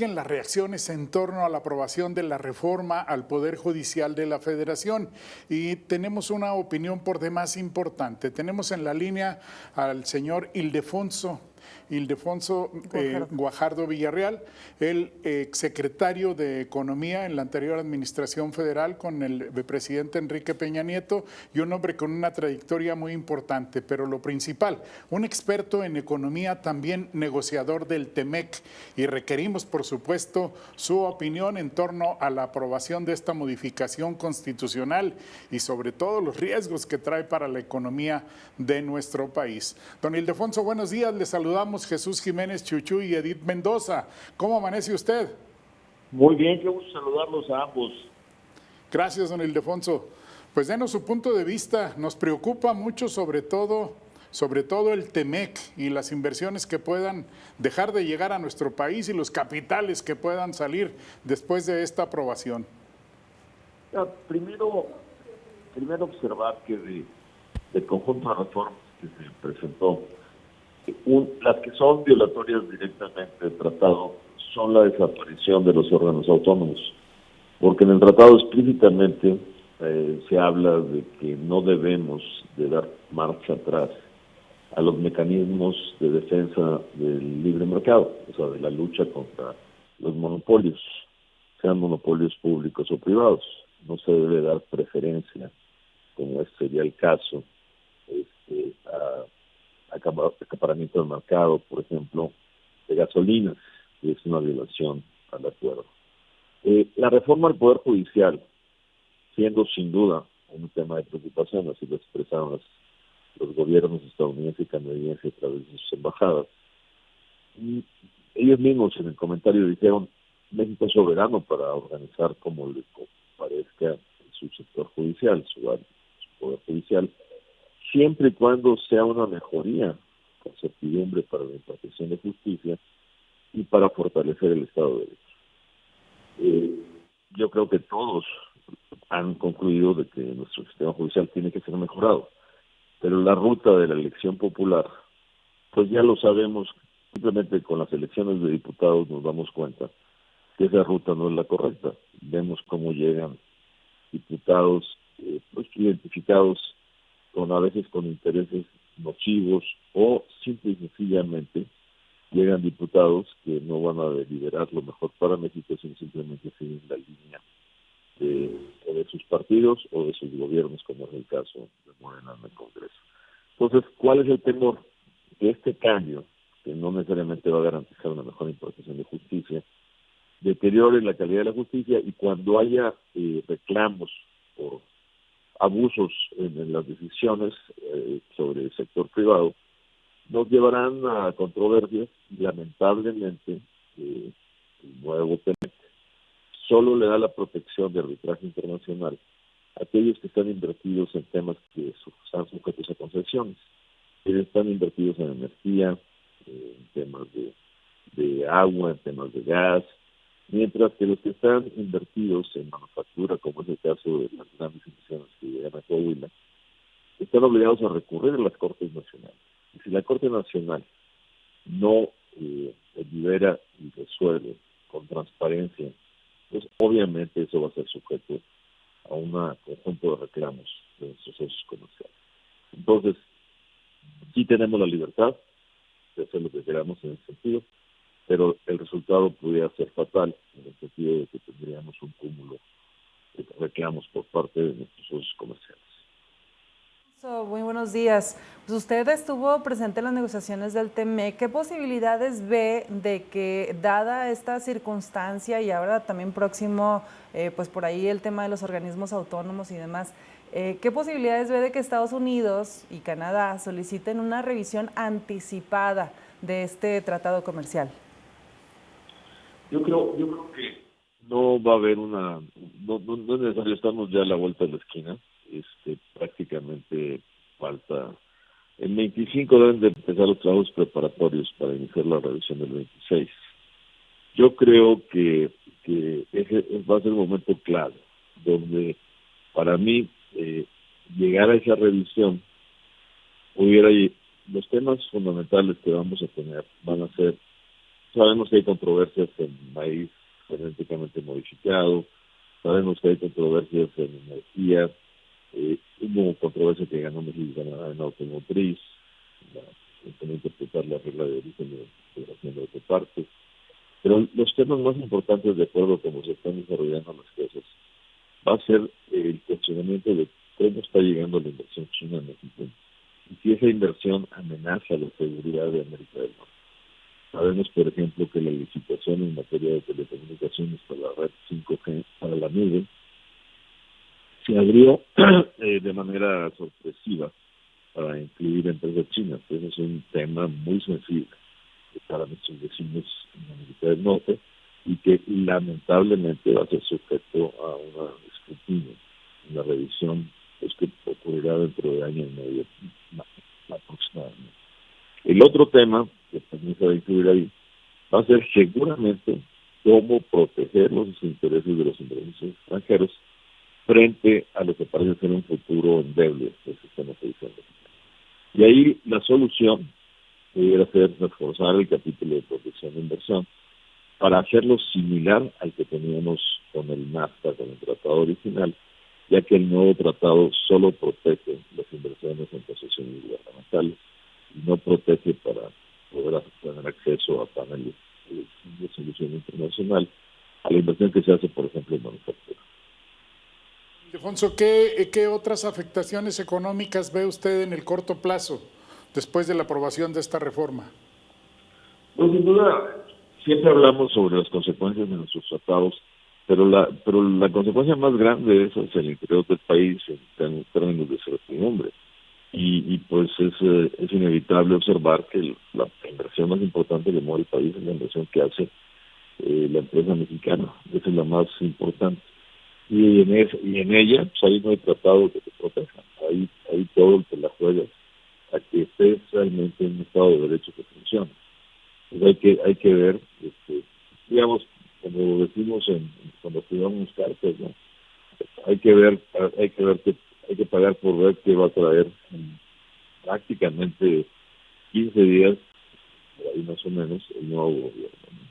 En las reacciones en torno a la aprobación de la reforma al Poder Judicial de la Federación y tenemos una opinión por demás importante. Tenemos en la línea al señor Ildefonso Guajardo Villarreal, el exsecretario de Economía en la anterior administración federal con el presidente Enrique Peña Nieto y un hombre con una trayectoria muy importante, pero lo principal, un experto en economía, también negociador del TEMEC, y requerimos, por supuesto, su opinión en torno a la aprobación de esta modificación constitucional y sobre todo los riesgos que trae para la economía de nuestro país. Don Ildefonso, buenos días, le saludamos Jesús Jiménez Chuchu y Edith Mendoza. ¿Cómo amanece usted? Muy bien, qué gusto saludarlos a ambos. Gracias, don Ildefonso. Pues denos su punto de vista. Nos preocupa mucho sobre todo el TEMEC y las inversiones que puedan dejar de llegar a nuestro país y los capitales que puedan salir después de esta aprobación. Primero observar que del conjunto de reformas que se presentó, las que son violatorias directamente del tratado son la desaparición de los órganos autónomos, porque en el tratado explícitamente se habla de que no debemos de dar marcha atrás a los mecanismos de defensa del libre mercado, o sea, de la lucha contra los monopolios, sean monopolios públicos o privados. No se debe dar preferencia, como este sería el caso, a acaparamiento del mercado, por ejemplo, de gasolinas, que es una violación al acuerdo. La reforma al Poder Judicial, siendo sin duda un tema de preocupación, así lo expresaron los gobiernos estadounidenses y canadienses a través de sus embajadas. Y ellos mismos en el comentario dijeron: México es soberano para organizar como le parezca su sector judicial, su poder judicial, siempre y cuando sea una mejoría con certidumbre para la impartición de justicia y para fortalecer el Estado de Derecho. Yo creo que todos han concluido de que nuestro sistema judicial tiene que ser mejorado, pero la ruta de la elección popular, pues ya lo sabemos, simplemente con las elecciones de diputados nos damos cuenta que esa ruta no es la correcta. Vemos cómo llegan diputados pues identificados a veces con intereses nocivos, o simple y sencillamente llegan diputados que no van a deliberar lo mejor para México, sino simplemente siguen la línea de sus partidos o de sus gobiernos, como es el caso de Morena en el Congreso. Entonces, ¿cuál es el temor? Que este cambio, que no necesariamente va a garantizar una mejor impartición de justicia, deteriore la calidad de la justicia, y cuando haya reclamos por abusos en las decisiones sobre el sector privado, nos llevarán a controversias, y lamentablemente el nuevo TEMEC solo le da la protección de arbitraje internacional a aquellos que están invertidos en temas que están sujetos a concesiones, que están invertidos en energía, en temas de agua, en temas de gas, mientras que los que están invertidos en manufactura, como es el caso de las grandes inversiones que llegan a Coahuila, están obligados a recurrir a las Cortes Nacionales. Y si la Corte Nacional no libera y resuelve con transparencia, pues obviamente eso va a ser sujeto a un conjunto de reclamos de nuestros socios comerciales. Entonces, sí tenemos la libertad de hacer lo que queramos en ese sentido, pero el resultado podría ser fatal, en el sentido de que tendríamos un cúmulo de reclamos por parte de nuestros socios comerciales. Muy buenos días. Pues usted estuvo presente en las negociaciones del TEMEC. ¿Qué posibilidades ve de que, dada esta circunstancia y ahora también próximo, pues por ahí el tema de los organismos autónomos y demás, qué posibilidades ve de que Estados Unidos y Canadá soliciten una revisión anticipada de este tratado comercial? Yo creo que no va a haber no es necesario, estamos ya a la vuelta de la esquina. Prácticamente falta, el 25 deben de empezar los trabajos preparatorios para iniciar la revisión del 26. Yo creo que ese va a ser un momento clave, donde para mí llegar a esa revisión los temas fundamentales que vamos a tener van a ser Sabemos que hay controversias en maíz genéticamente modificado, sabemos que hay controversias en energía, hubo controversia que ganó México en automotriz, para interpretar la regla de origen de integración de autopartes. Pero los temas más importantes, de acuerdo a cómo se están desarrollando las cosas, va a ser el cuestionamiento de cómo está llegando la inversión china en México y si esa inversión amenaza la seguridad de América del Norte. Sabemos, por ejemplo, que la licitación en materia de telecomunicaciones para la red 5G, para la nube, se abrió de manera sorpresiva para incluir empresas chinas. Ese es un tema muy sensible para nuestros vecinos en América del Norte y que lamentablemente va a ser sujeto a una escrutinio, una revisión pues, que ocurrirá dentro de año y medio aproximadamente. El otro tema que también se va a incluir ahí va a ser seguramente cómo proteger los intereses de los inversores extranjeros frente a lo que parece ser un futuro endeble del sistema judicial. Y ahí la solución pudiera ser reforzar el capítulo de protección de inversión para hacerlo similar al que teníamos con el NAFTA, con el tratado original, ya que el nuevo tratado solo protege las inversiones en posesiones gubernamentales y no protege para poder tener acceso a paneles de solución internacional a la inversión que se hace, por ejemplo, en manufactura. Ildefonso, ¿qué otras afectaciones económicas ve usted en el corto plazo después de la aprobación de esta reforma? Pues sin duda, siempre hablamos sobre las consecuencias de nuestros tratados, pero la consecuencia más grande de eso es el interior del país en términos de certidumbre. Y pues es inevitable observar que la inversión más importante que mueve el país es la inversión que hace la empresa mexicana. Esa es la más importante. Y en ella, pues ahí no hay tratado que te proteja. Ahí todo te la juegas a que estés realmente en un Estado de Derecho que funcione. Entonces hay que ver, digamos, como decimos cuando estudiamos cartas, ¿no? Hay que pagar por ver qué va a traer en prácticamente 15 días, ahí más o menos, el nuevo gobierno, ¿no?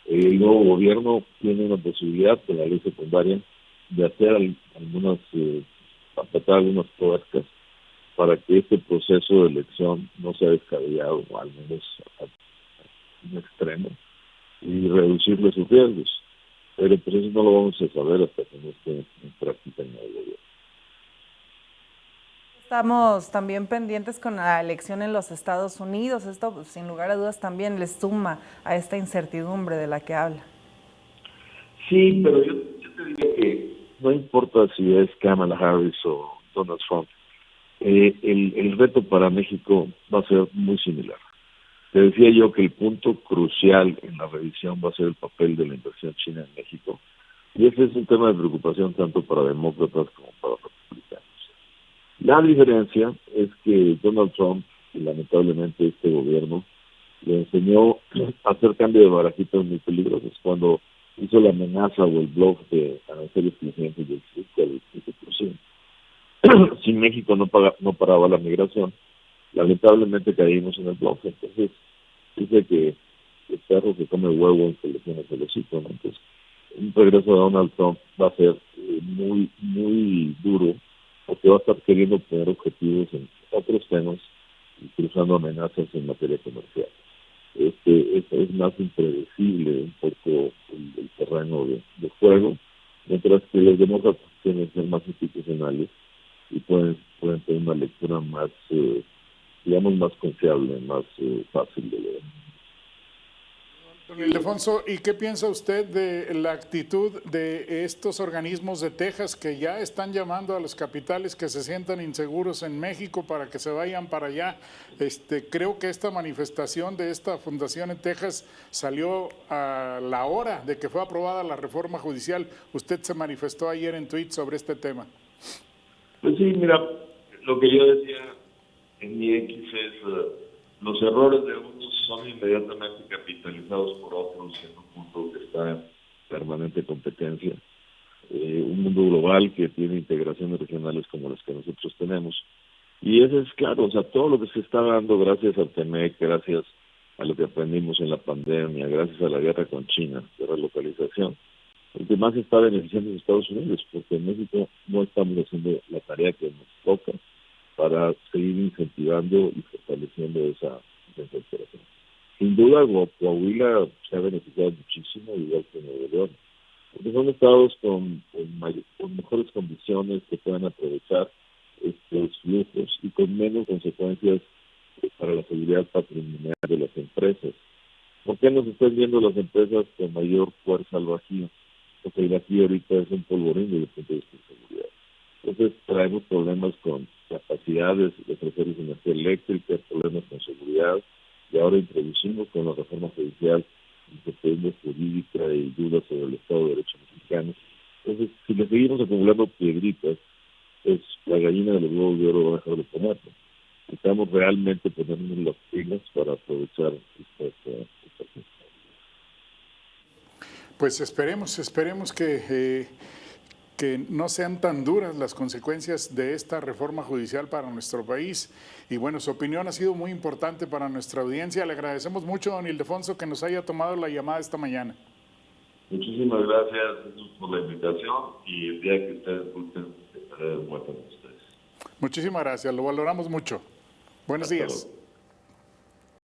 El nuevo gobierno tiene una posibilidad con la ley secundaria de hacer apretar algunas tuercas para que este proceso de elección no sea descabellado, o al menos a un extremo, y reducirle sus riesgos. Pero pues eso no lo vamos a saber hasta que no esté en práctica el nuevo gobierno. Estamos también pendientes con la elección en los Estados Unidos. Esto, sin lugar a dudas, también le suma a esta incertidumbre de la que habla. Sí, pero yo te diría que no importa si es Kamala Harris o Donald Trump, el reto para México va a ser muy similar. Te decía yo que el punto crucial en la revisión va a ser el papel de la inversión china en México, y ese es un tema de preocupación tanto para demócratas como para republicanos. La diferencia es que Donald Trump, y lamentablemente este gobierno, le enseñó a hacer cambio de barajitas muy peligrosos cuando hizo la amenaza o el blog de aranceles crecientes del 7%. Si México no paraba la migración, lamentablemente caímos en el blog. Entonces, dice que el perro que come huevo en que le tiene el hocico, ¿no? Entonces, un regreso de Donald Trump va a ser muy, muy duro, porque va a estar queriendo poner objetivos en otros temas y cruzando amenazas en materia comercial. Es más impredecible un poco el terreno de juego, mientras que los demócratas tienen que ser más institucionales y pueden tener una lectura más, digamos, más confiable, más fácil de leer. Don Ildefonso, ¿y qué piensa usted de la actitud de estos organismos de Texas que ya están llamando a los capitales que se sientan inseguros en México para que se vayan para allá? Creo que esta manifestación de esta fundación en Texas salió a la hora de que fue aprobada la reforma judicial. Usted se manifestó ayer en tweet sobre este tema. Pues sí, mira, lo que yo decía en mi X es los errores de unos son inmediatamente capitalizados por otros en un mundo que está en permanente competencia, un mundo global que tiene integraciones regionales como las que nosotros tenemos. Y eso es claro, o sea, todo lo que se está dando gracias al TEMEC, gracias a lo que aprendimos en la pandemia, gracias a la guerra con China, de relocalización. El que más está beneficiando es Estados Unidos, porque en México no estamos haciendo la tarea que nos toca para seguir incentivando y fortaleciendo esa operación. Sin duda, Coahuila se ha beneficiado muchísimo, igual que Nuevo León, porque son estados con mejores condiciones que puedan aprovechar estos flujos y con menos consecuencias para la seguridad patrimonial de las empresas. ¿Por qué nos están viendo las empresas con mayor fuerza al vacío? Porque el vacío ahorita es un polvorín desde el punto de vista de seguridad. Entonces traemos problemas con capacidades de ofrecer energía eléctrica, problemas con seguridad, y ahora introducimos con la reforma judicial incertidumbre jurídica y dudas sobre el Estado de Derecho mexicano. Entonces, si le seguimos acumulando piedritas, pues la gallina de los huevos de oro va a dejar de comerlo. Estamos realmente poniendo las pilas para aprovechar esta. Pues esperemos que no sean tan duras las consecuencias de esta reforma judicial para nuestro país. Y bueno, su opinión ha sido muy importante para nuestra audiencia. Le agradecemos mucho, don Ildefonso, que nos haya tomado la llamada esta mañana. Muchísimas gracias, Jesús, por la invitación, y el día que ustedes gusten estaré de vuelta con ustedes. Muchísimas gracias, lo valoramos mucho. Buenos días. Luego.